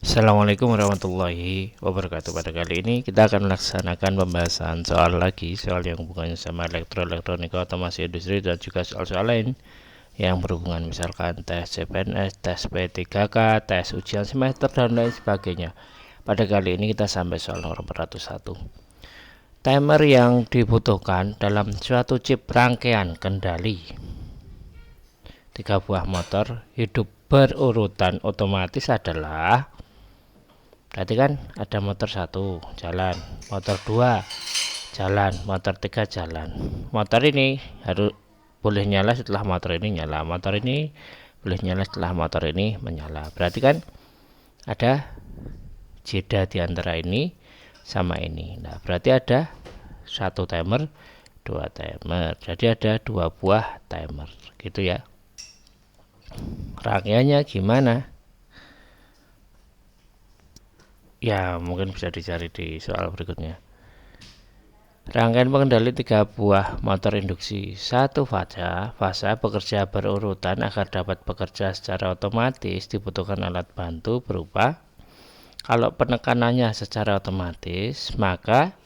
Assalamualaikum warahmatullahi wabarakatuh. Pada kali ini kita akan melaksanakan pembahasan soal yang hubungannya sama elektronika, otomasi industri, dan juga soal-soal lain yang berhubungan, misalkan tes CPNS, tes P3K, tes ujian semester, dan lain sebagainya. Pada kali ini kita sampai soal nomor 401. Timer yang dibutuhkan dalam suatu chip rangkaian kendali 3 buah motor hidup berurutan otomatis adalah, berarti kan ada motor 1 jalan, motor 2 jalan, motor 3 jalan. Motor ini harus boleh nyala setelah motor ini nyala, motor ini boleh nyala setelah motor ini menyala. Berarti kan ada jeda di antara ini sama ini. Nah, berarti ada 1 timer, 2 timer. Jadi ada 2 buah timer gitu ya. Rangkaiannya gimana? Ya, mungkin bisa dicari di soal berikutnya. Rangkaian pengendali 3 buah motor induksi 1 fasa bekerja berurutan. Agar dapat bekerja secara otomatis dibutuhkan alat bantu berupa, kalau penekanannya secara otomatis, maka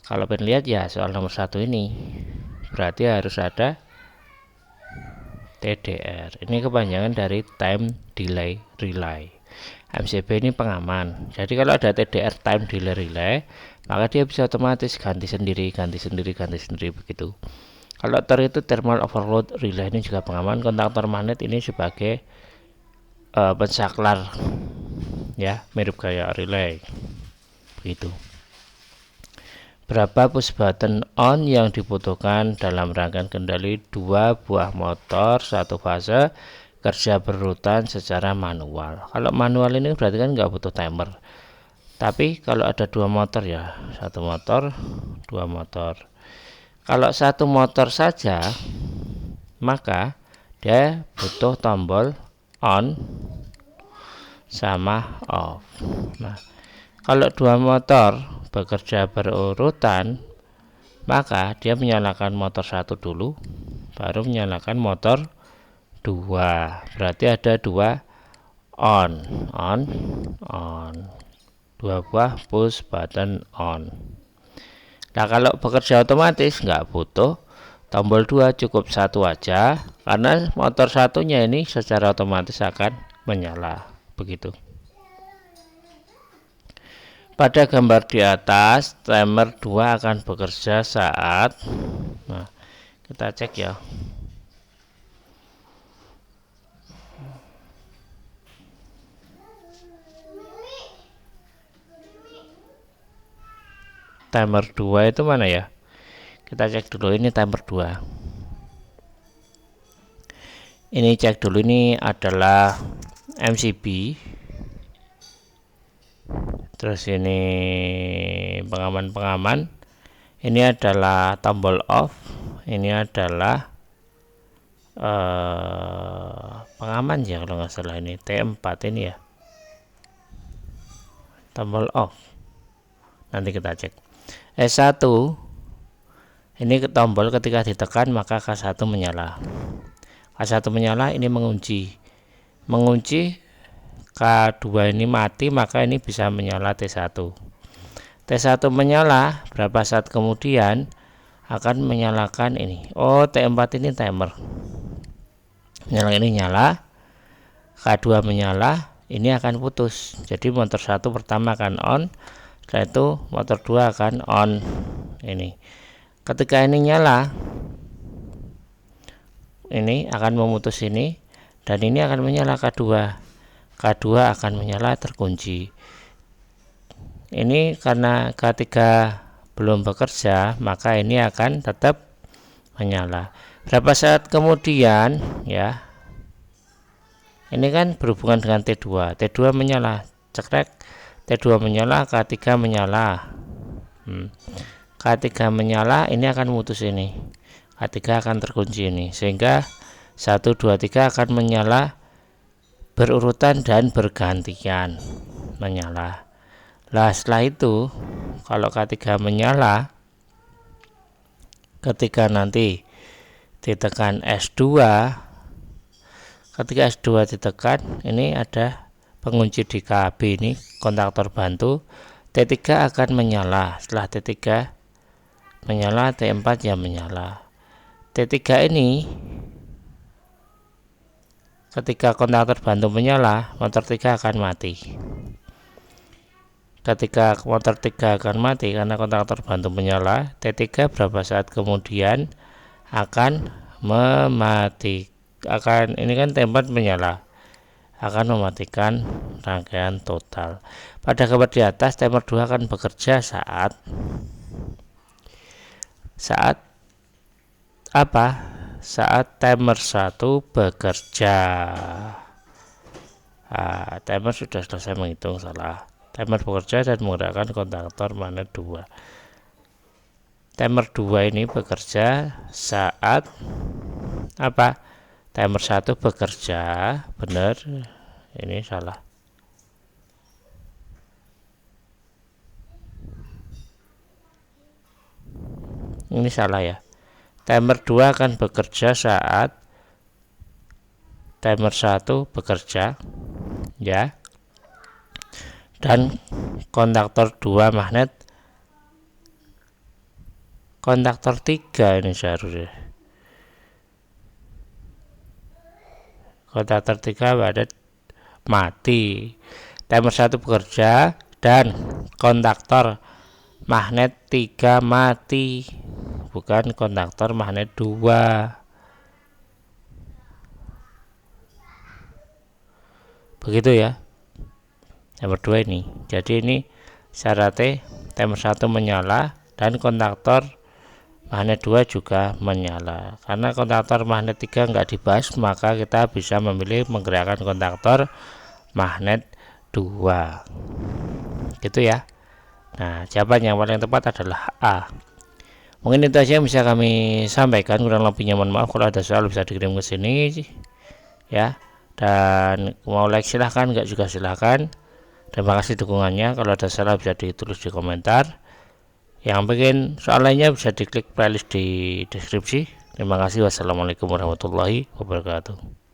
kalau pengen lihat ya soal nomor 1 ini, berarti harus ada TDR. Ini kepanjangan dari time delay relay. MCB ini pengaman. Jadi kalau ada TDR, time delay relay, maka dia bisa otomatis ganti sendiri begitu. Kalau TOR itu thermal overload relay, ini juga pengaman. Kontaktor magnet ini sebagai pensaklar ya, mirip kayak relay begitu. Berapa push button on yang dibutuhkan dalam rangkaian kendali 2 buah motor 1 fase kerja berurutan secara manual. Kalau manual ini berarti kan nggak butuh timer. Tapi kalau ada 2 motor ya, 1 motor, 2 motor. Kalau 1 motor saja, maka dia butuh tombol on sama off. Nah, kalau 2 motor bekerja berurutan, maka dia menyalakan motor 1 dulu, baru menyalakan motor 2. Berarti ada 2 on, 2 buah push button on. Nah, kalau bekerja otomatis nggak butuh tombol 2, cukup 1 aja, karena motor satunya ini secara otomatis akan menyala begitu. Pada gambar di atas, timer 2 akan bekerja saat, nah kita cek ya. Timer 2 itu mana ya? Kita cek dulu, ini timer 2. Ini cek dulu, ini adalah MCB. Terus ini pengaman. Ini adalah tombol off. Ini adalah pengaman ya kalau nggak salah, ini T4 ini ya, tombol off. Nanti kita cek. S1 ini tombol ketika ditekan maka K1 menyala. K1 menyala, ini mengunci. K2 ini mati, maka ini bisa menyala T1. T1 menyala, berapa saat kemudian akan menyalakan ini. Oh, T4 ini timer. Nyala, ini nyala. K2 menyala, ini akan putus. Jadi motor 1 pertama akan on, setelah itu motor 2 akan on. Ini ketika ini nyala, ini akan memutus ini, dan ini akan menyala K2 akan menyala terkunci. Ini karena K3 belum bekerja, maka ini akan tetap menyala. Berapa saat kemudian ya, ini kan berhubungan dengan T2 menyala, cekrek, T2 menyala, K3 menyala. K3 menyala, ini akan memutus ini, K3 akan terkunci ini, sehingga 1, 2, 3 akan menyala berurutan dan bergantian menyala. Nah, setelah itu kalau K3 menyala, ketika nanti ditekan S2, ketika S2 ditekan, ini ada pengunci di KB ini, kontaktor bantu, T3 akan menyala. Setelah T3 menyala, T4 ya menyala. T3 ini ketika kontaktor bantu menyala, motor 3 akan mati. Ketika motor 3 akan mati karena kontaktor bantu menyala, T3 berapa saat kemudian akan mematikan, ini kan T4 menyala, akan mematikan rangkaian total. Pada gambar di atas, timer 2 akan bekerja saat apa? Saat timer 1 bekerja. Timer sudah selesai menghitung, salah. Timer bekerja dan menggerakkan kontaktor magnet 2. Timer 2 ini bekerja saat apa? Timer 1 bekerja, benar. Ini salah. Ini salah ya. Timer 2 akan bekerja saat timer 1 bekerja, ya. Dan kontaktor 2 magnet, kontaktor 3 ini seharusnya. Kontaktor 3 magnet mati. Timer 1 bekerja dan kontaktor magnet 3 mati, bukan kontaktor magnet 2. Begitu ya. Timer 2 ini. Jadi ini syaratnya timer 1 menyala dan kontaktor magnet 2 juga menyala. Karena kontaktor magnet 3 enggak dibahas, maka kita bisa memilih menggerakkan kontaktor magnet 2. Gitu ya. Nah, jawaban yang paling tepat adalah A. Mungkin itu aja yang bisa kami sampaikan, kurang lebihnya mohon maaf. Kalau ada soal bisa dikirim ke sini ya. Dan mau like silahkan, enggak juga silahkan. Terima kasih dukungannya. Kalau ada salah bisa ditulis di komentar. Yang pengen soal lainnya bisa diklik playlist di deskripsi. Terima kasih. Wassalamualaikum warahmatullahi wabarakatuh.